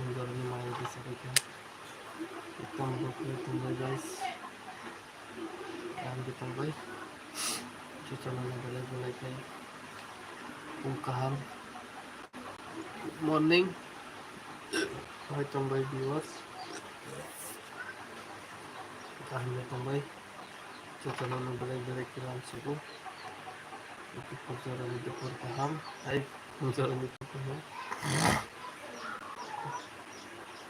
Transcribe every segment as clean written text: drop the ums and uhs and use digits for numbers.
Tinggalnya main di sebagian hitam tambah guys dan ditambah cucian boleh kayak ungkahan good morning hai tambah viewers ungkahan tambah cucian boleh kirim suku itu pelajaran itu paham hai pelajaran itu paham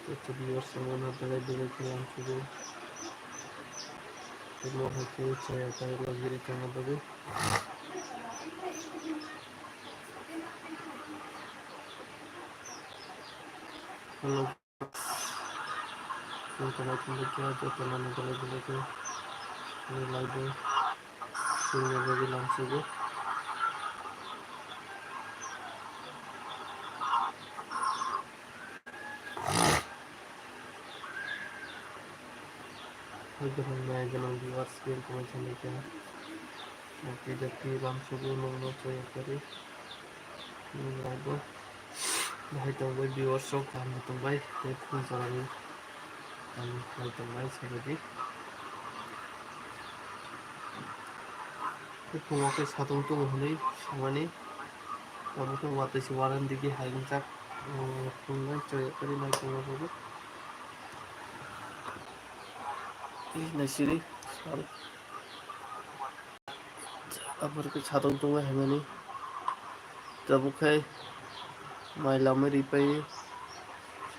itu viewers semua boleh kirim suku semua hasil saya tahu lagi di channel baru kalau teman-teman kita teman boleh ke nilai deh sehingga bagi langsung ganang viewers game macam mereka nanti jadi langsung nunggu saya kali nilai deh bahaya tambah viewers so kan tambah telepon salami dan bahaya tambah seperti itu mau ke satu tuh nih sama nih kamu tuh waktu siwaran digi hancak punya coy kali naik tunggu nah sini sorry apa ke satu tuh hanya nih terbuka mai lama ripai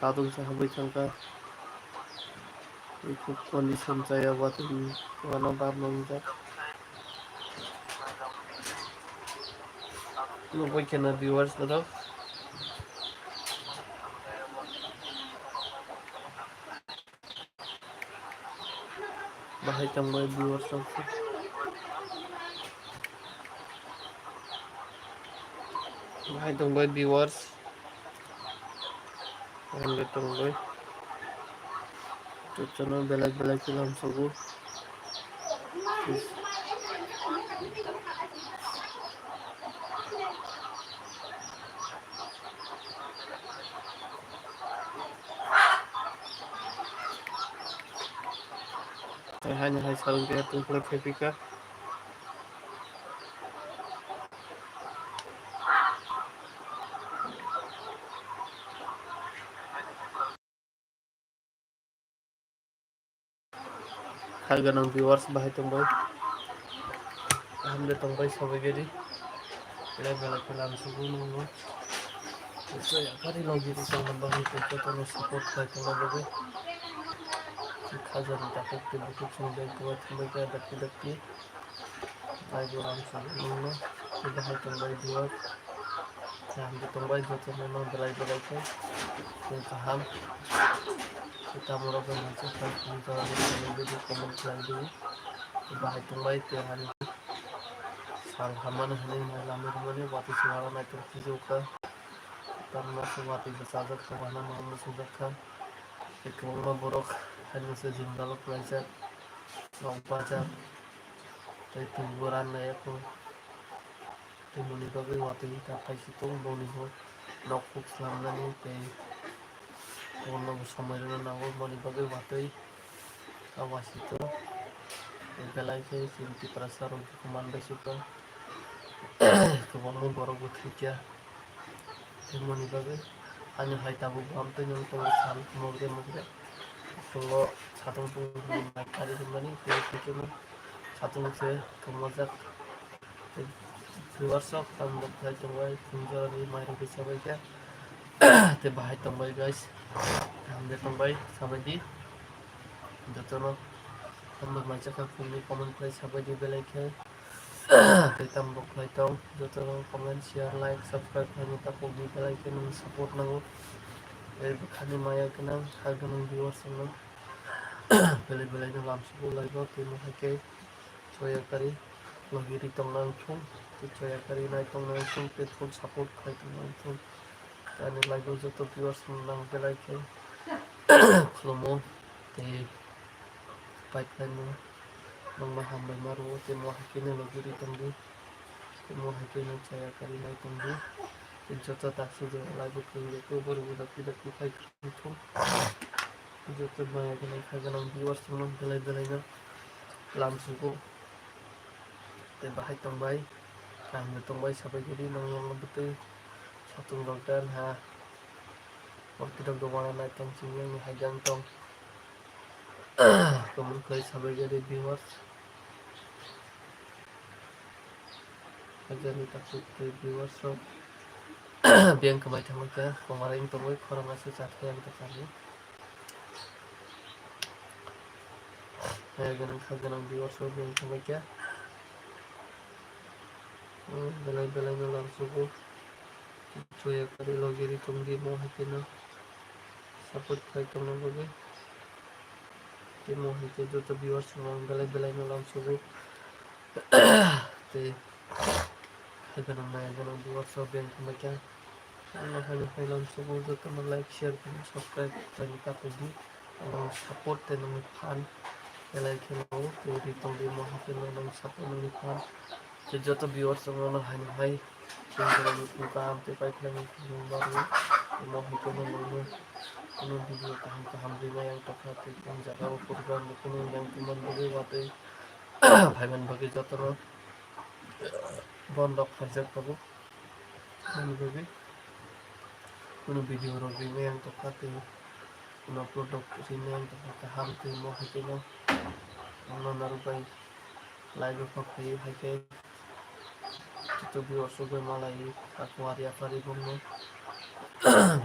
satu sahabat sangka ikut kondisi saya waktu warna barang lupa kena viewers tetap bahaya tambah viewers langsung bahaya tambah viewers anda tambah itu channel belak langsung hanya hai saling dia tunggu Fevika harga nang viewers bahaya tambah anda tambah sampai jadi belak langsung nunggu itu ya kali lagi di channel baru itu terus support saya tambah lagi खाजा दाखौ बेखौ संबाय बुवा थांबाय गया दक्की live langsung nunggu bahaya tambah viewers yang ditambah jatuh memang belai ke paham kita melakukan macam pencarian video komen lagi bahaya tambah tiang sal hamana hane lama hamane waktu suara naik terus ke karena waktu bersajak kemana mau sudah itu borok hanya sejumlah pelajar mau baca dari tuburan aku Timuni bagai waktu ini kapai situ boni ho nokuk selama nih kayak kono bersama dengan nawal boni bagai waktu awas itu belai kayak sinti perasaan untuk komanda suka kebanggaan baru buat kerja Timuni bagai hanya hai tabu bampe yang sal mungkin kalau satu pun naik kali kembali ke satu saya kemajak workshop tambah bahaya tambah tinggal di main bisa baca te bahaya tambah guys anda tambah sampai di jatuh tambah macam kami komen play sampai di belakang kita tambah play tahu jatuh komen share like subscribe hanya tak di belakang support nangu bukan maya kenang harga nang viewers senang beli-belinya langsung live terima kasih saya kari lagi di tong langsung saya kari naik tong langsung platform support naik tong langsung dan lagi jatuh viewers menang belakang kalau mau di pipeline memahami maru temu hakini lagi ditunggu temu hakini saya kali naik tunggu Jota taksi je lagu kini tu baru budak tidak kukai itu Jota banyak yang kaganang viewers semua belai-belainya langsung ku bahai tambay kami tambay sampai jadi nang yang betul satu logan ha waktu dah gawana naik tong sini yang hajang tong kemudian sampai jadi viewers aja nih taksi viewers so biang kembali sama ke kemarin tambay kurang masih satu yang terkali kaganang viewers so biang kembali ke belai-belainya langsung ku cuy kali logiri tunggi mau hakina support kai tong lagi di mau hake Jota viewers semua belai-belainya langsung ku te kaganang na kaganang viewers so biang kembali ke Allah hanya langsung ku Jota like share dan subscribe dan kita pergi ang support dan ang fan like hello di tong di mau hakina ang support ng fan Jota viewers semua hanya hai tinggal buka ampe baik lagi baru mau hitung dulu kuno video taham lima yang tepat yang jaga program kuno yang cuman bagi waktu भाइबहन बगे जतर बन्दक फाइजक पाबो अनि बगे कुनो video रगिमे yang tepat kuno produk sini yang tepat hamti mo hakino ono narubai live pakai hakai itu bio sudah malai aku hari hari bungo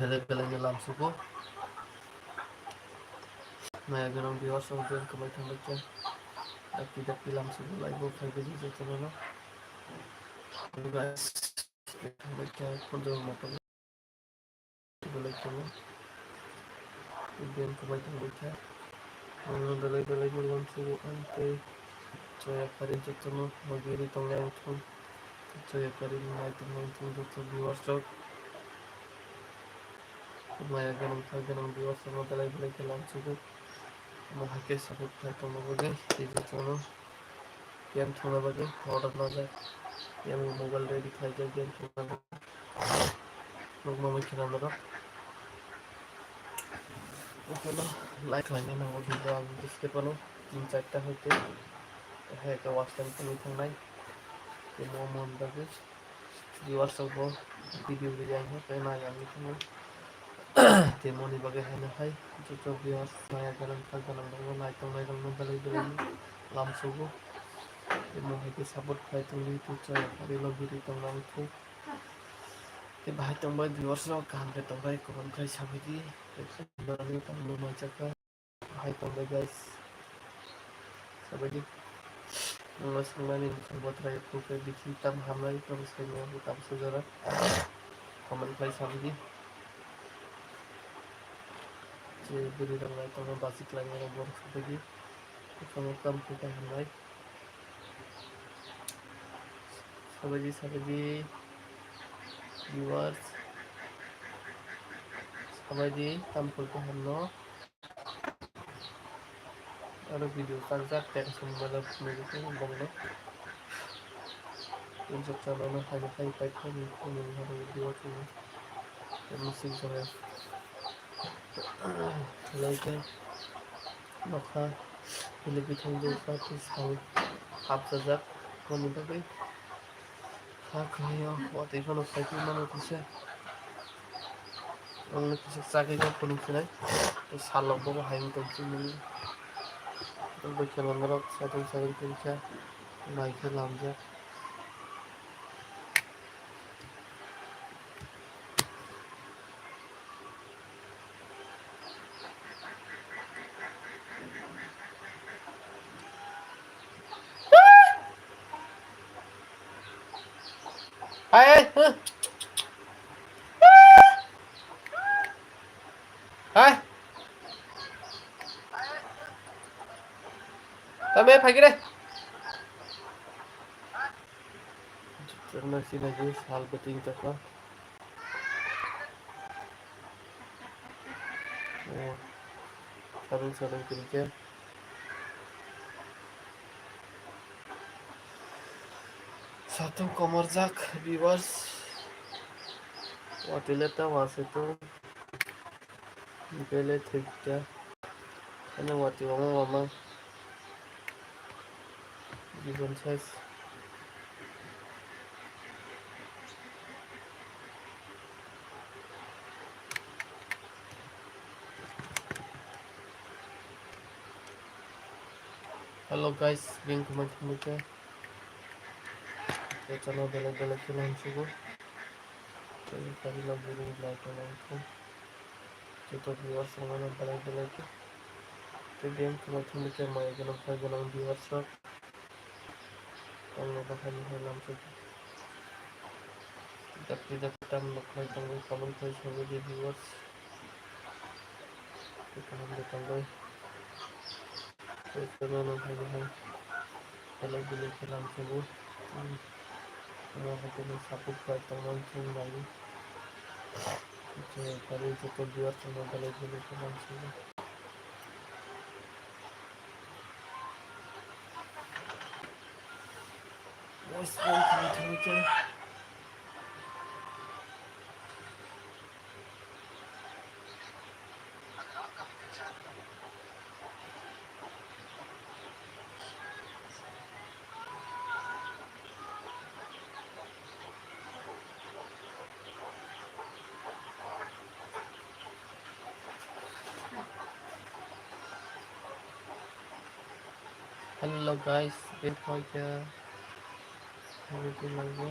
bele-belenya langsung ko maya ganang bio sudah kembali baca tidak langsung live pakai jadi channel guys baca kunjung motor boleh kamu kemudian kembali baca bele-belenya langsung ante saya kari channel magiri tonggang tong saya kari naik tong tutup viewers maya ganang viewers sama bele-belenya langsung ko mahake support kai tong bage jadi channel game थोड़ा बजे order ना जाए या mobile रे दिखाई जाए game थोड़ा लोग मोबाइल खेलने लगा ओके लाइक लाइने ना वो वीडियो आगे जिसके पनो तीन चारटा होते है के वाच टाइम को नहीं थांनाय के मो मन बगे व्यूअर्स सब वीडियो वीडियो है पे ना यानी थांनाय ते मनि बगे है ना हाय जो व्यूअर्स माया गरम का गरम दंगो लाइक दंगो बेले बेले लामसुगो मोहके support kai tong YouTube channel hari logiri tong nangku ke bahai tong bai viewers no kan ke tong bai kon kai sabidi dari tong lo macaka bahai tong bai guys sabidi ngas ngani buat rai ku ke bikin tam hamai tong senya tam sujara komen kai sabidi je beri tong bai tong basic lagi ro bor sabidi kamu kam kita hamai sabidi viewers sabidi tampil ko hamno ada video kanzak dari sumber mereka ngomongnya untuk channel hanya kayak baik kan ada video ini yang musik saya like maka lebih tinggi satu tahun habzak koni bagai hak ya waktu itu lo kayak mana bisa orang bisa sakit kan pun bisa terus halau bawa hayang tentu berjalan ngerok satu bisa naik ke lamja hai hai tapi pagi deh karena sih lagi hal penting tak sarung-sarung kerja satu komerjak viewers ওয়াটিলেটাও আছে তো গেলে থেকে এনে ওয়াটি মামা মামা জীবন শেষ Halo guys, bing kemana-kemana ya channel bela-bela kalian subuh jadi tadi lagi di belakang aku kita viewers mana bela-bela itu jadi yang kemana-kemana maya ganang viewers lah kalau bahkan dalam subuh tidak kita melakukan tanggung kamu kau subuh di viewers kita ambil tanggung kita mana bahkan bela-bela kalian subuh semua kita support kau tanggung lagi jadi kita viewers mana bela-bela kalian subuh What's wrong with you? Hello guys, been here. Everything lagi.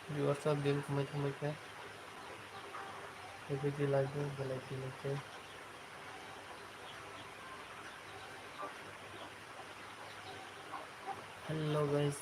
Di WhatsApp game kemana ya? Everything lagi, lagi. Hello guys,